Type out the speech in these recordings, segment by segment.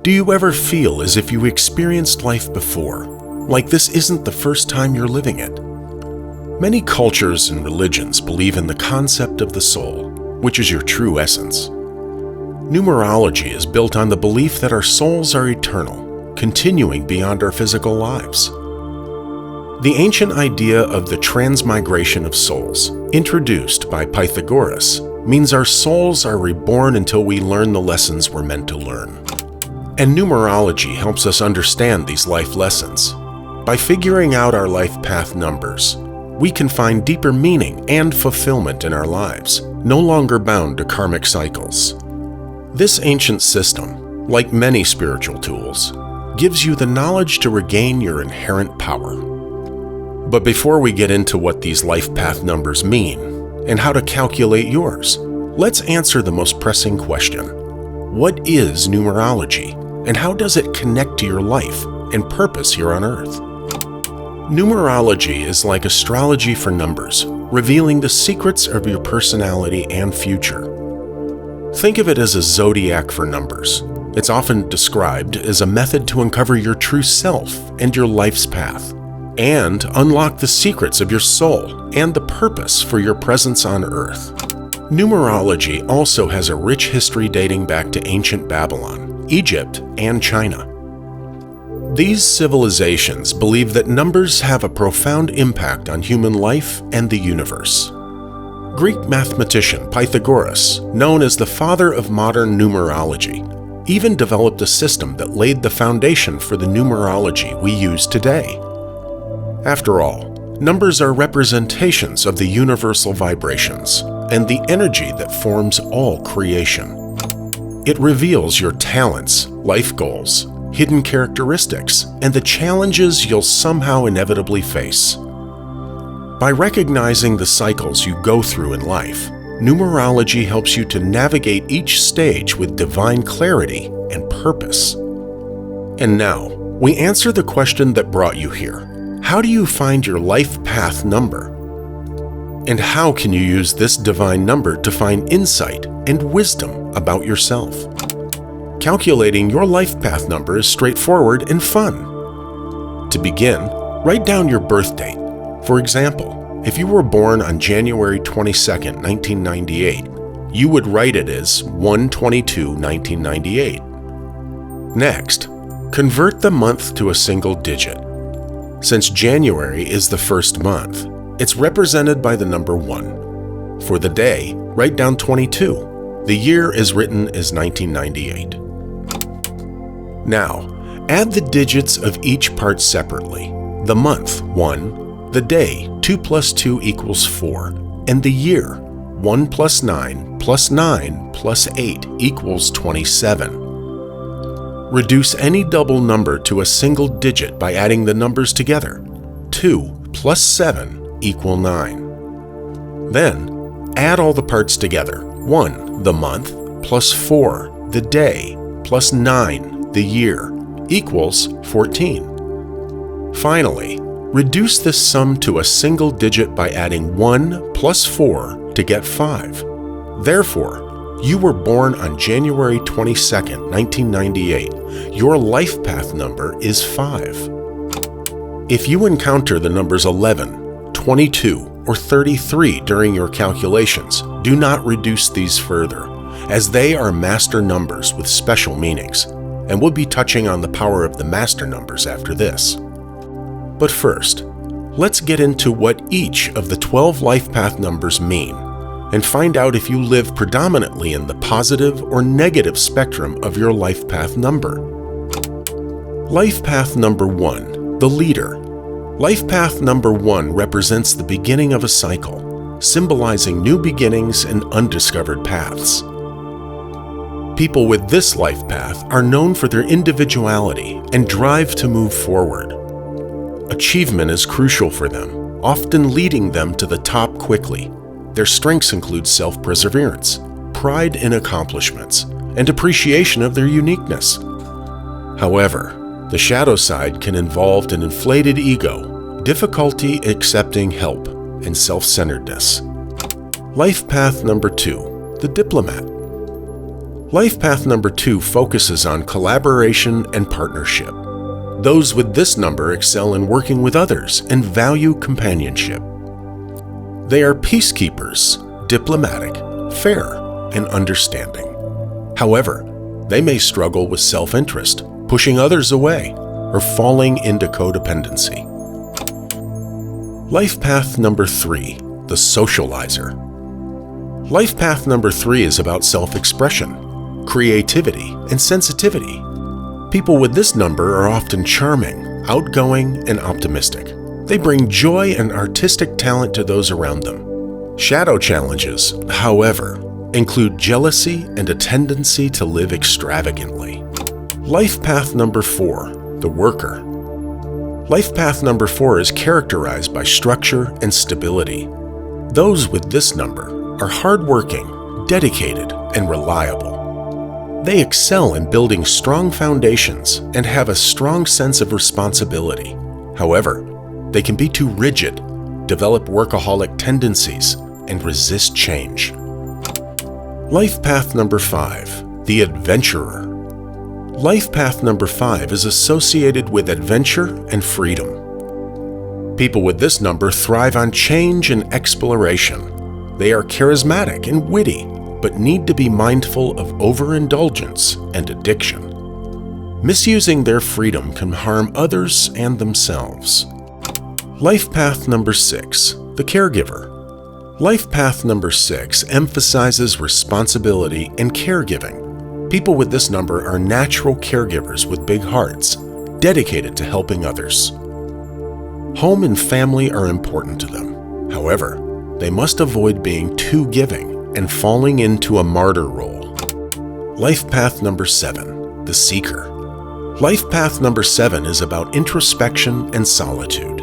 Do you ever feel as if you experienced life before, like this isn't the first time you're living it? Many cultures and religions believe in the concept of the soul, which is your true essence. Numerology is built on the belief that our souls are eternal, continuing beyond our physical lives. The ancient idea of the transmigration of souls, introduced by Pythagoras, means our souls are reborn until we learn the lessons we're meant to learn. And numerology helps us understand these life lessons. By figuring out our life path numbers, we can find deeper meaning and fulfillment in our lives, no longer bound to karmic cycles. This ancient system, like many spiritual tools, gives you the knowledge to regain your inherent power. But before we get into what these life path numbers mean and how to calculate yours, let's answer the most pressing question. What is numerology, and how does it connect to your life and purpose here on Earth? Numerology is like astrology for numbers, revealing the secrets of your personality and future. Think of it as a zodiac for numbers. It's often described as a method to uncover your true self and your life's path, and unlock the secrets of your soul and the purpose for your presence on Earth. Numerology also has a rich history dating back to ancient Babylon, Egypt, and China. These civilizations believe that numbers have a profound impact on human life and the universe. Greek mathematician Pythagoras, known as the father of modern numerology, even developed a system that laid the foundation for the numerology we use today. After all, numbers are representations of the universal vibrations and the energy that forms all creation. It reveals your talents, life goals, hidden characteristics, and the challenges you'll somehow inevitably face. By recognizing the cycles you go through in life, numerology helps you to navigate each stage with divine clarity and purpose. And now, we answer the question that brought you here. How do you find your life path number? And how can you use this divine number to find insight and wisdom about yourself? Calculating your life path number is straightforward and fun. To begin, write down your birth date. For example, if you were born on January 22, 1998, you would write it as 1/22/1998. Next, convert the month to a single digit. Since January is the first month, it's represented by the number 1. For the day, write down 22. The year is written as 1998. Now, add the digits of each part separately. The month, 1, the day, 2 plus 2 equals 4, and the year, 1 plus 9 plus 9 plus 8 equals 27. Reduce any double number to a single digit by adding the numbers together. 2 plus 7 equal 9. Then, add all the parts together. 1, the month, plus 4, the day, plus 9, the year, equals 14. Finally, reduce this sum to a single digit by adding 1 plus 4 to get 5. Therefore, you were born on January 22, 1998. Your life path number is 5. If you encounter the numbers 11, 22, or 33 during your calculations, do not reduce these further, as they are master numbers with special meanings, and we'll be touching on the power of the master numbers after this. But first, let's get into what each of the 12 life path numbers mean, and find out if you live predominantly in the positive or negative spectrum of your life path number. Life path number 1, the leader. Life path number 1 represents the beginning of a cycle, symbolizing new beginnings and undiscovered paths. People with this life path are known for their individuality and drive to move forward. Achievement is crucial for them, often leading them to the top quickly. Their strengths include self-perseverance, pride in accomplishments, and appreciation of their uniqueness. However, the shadow side can involve an inflated ego, difficulty accepting help, and self-centeredness. Life path number 2, the diplomat. Life path number 2 focuses on collaboration and partnership. Those with this number excel in working with others and value companionship. They are peacekeepers, diplomatic, fair, and understanding. However, they may struggle with self-interest, pushing others away, or falling into codependency. Life path number 3, the socializer. Life path number 3 is about self-expression, creativity, and sensitivity. People with this number are often charming, outgoing, and optimistic. They bring joy and artistic talent to those around them. Shadow challenges, however, include jealousy and a tendency to live extravagantly. Life path number 4, the worker. Life path number 4 is characterized by structure and stability. Those with this number are hardworking, dedicated, and reliable. They excel in building strong foundations and have a strong sense of responsibility. However, they can be too rigid, develop workaholic tendencies, and resist change. Life path number 5, the adventurer. Life path number 5 is associated with adventure and freedom. People with this number thrive on change and exploration. They are charismatic and witty, but need to be mindful of overindulgence and addiction. Misusing their freedom can harm others and themselves. Life path number 6, the caregiver. Life path number 6 emphasizes responsibility and caregiving. People with this number are natural caregivers with big hearts, dedicated to helping others. Home and family are important to them. However, they must avoid being too giving and falling into a martyr role. Life path number 7, the seeker. Life path number 7 is about introspection and solitude.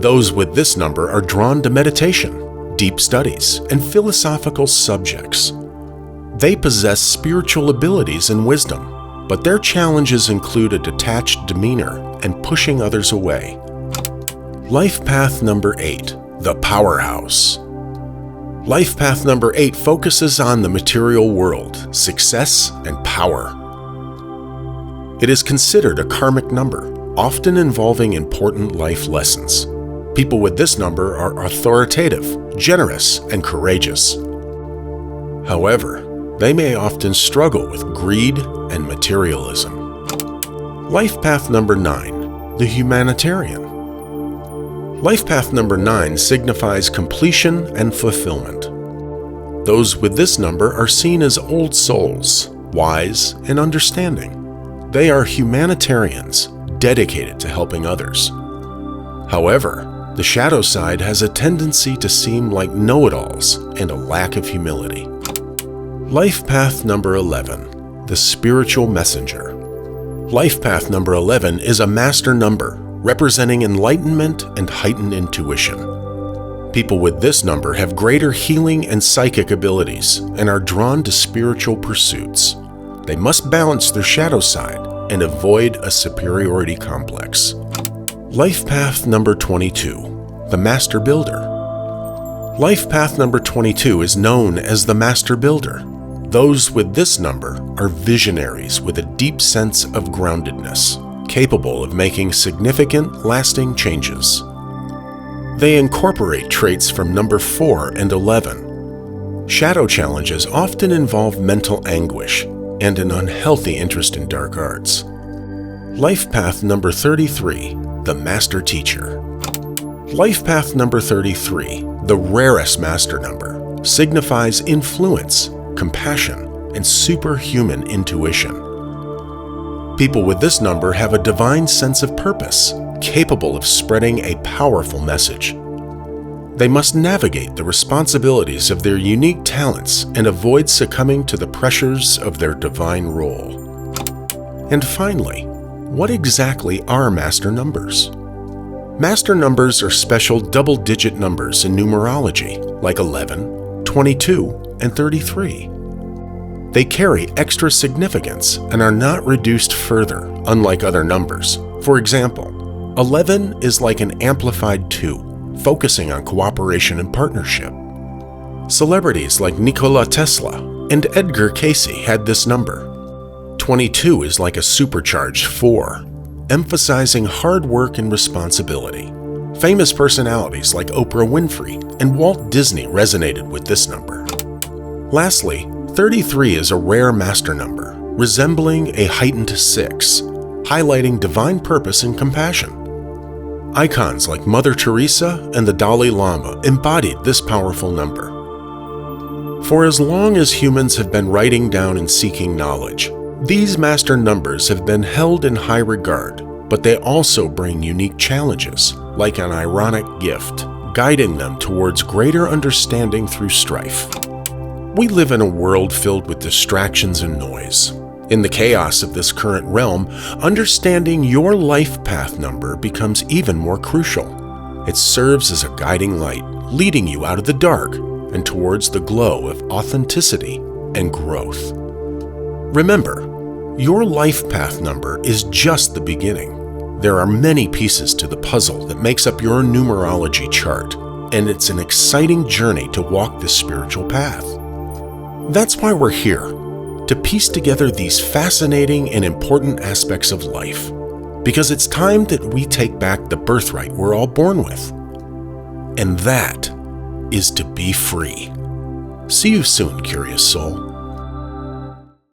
Those with this number are drawn to meditation, deep studies, and philosophical subjects. They possess spiritual abilities and wisdom, but their challenges include a detached demeanor and pushing others away. Life path number 8, the powerhouse. Life path number 8 focuses on the material world, success, and power. It is considered a karmic number, often involving important life lessons. People with this number are authoritative, generous, and courageous. However, they may often struggle with greed and materialism. Life path number 9, the humanitarian. Life path number 9 signifies completion and fulfillment. Those with this number are seen as old souls, wise and understanding. They are humanitarians, dedicated to helping others. However, the shadow side has a tendency to seem like know-it-alls and a lack of humility. Life path number 11, the spiritual messenger. Life path number 11 is a master number, representing enlightenment and heightened intuition. People with this number have greater healing and psychic abilities and are drawn to spiritual pursuits. They must balance their shadow side and avoid a superiority complex. Life path number 22, the master builder. Life path number 22 is known as the master builder. Those with this number are visionaries with a deep sense of groundedness, capable of making significant, lasting changes. They incorporate traits from number 4 and 11. Shadow challenges often involve mental anguish and an unhealthy interest in dark arts. Life path number 33, the master teacher. Life path number 33, the rarest master number, signifies influence, compassion, and superhuman intuition. People with this number have a divine sense of purpose, capable of spreading a powerful message. They must navigate the responsibilities of their unique talents and avoid succumbing to the pressures of their divine role. And finally, what exactly are master numbers? Master numbers are special double-digit numbers in numerology, like 11, 22, and 33. They carry extra significance and are not reduced further, unlike other numbers. For example, 11 is like an amplified 2, focusing on cooperation and partnership. Celebrities like Nikola Tesla, And Edgar Cayce had this number. 22 is like a supercharged 4, emphasizing hard work and responsibility. Famous personalities like Oprah Winfrey and Walt Disney resonated with this number. Lastly, 33 is a rare master number, resembling a heightened 6, highlighting divine purpose and compassion. Icons like Mother Teresa and the Dalai Lama embodied this powerful number. For as long as humans have been writing down and seeking knowledge, these master numbers have been held in high regard, but they also bring unique challenges, like an ironic gift, guiding them towards greater understanding through strife. We live in a world filled with distractions and noise. In the chaos of this current realm, understanding your life path number becomes even more crucial. It serves as a guiding light, leading you out of the dark and towards the glow of authenticity and growth. Remember, your life path number is just the beginning. There are many pieces to the puzzle that makes up your numerology chart, and it's an exciting journey to walk this spiritual path. That's why we're here, to piece together these fascinating and important aspects of life, because it's time that we take back the birthright we're all born with. And that is to be free. See you soon, curious soul.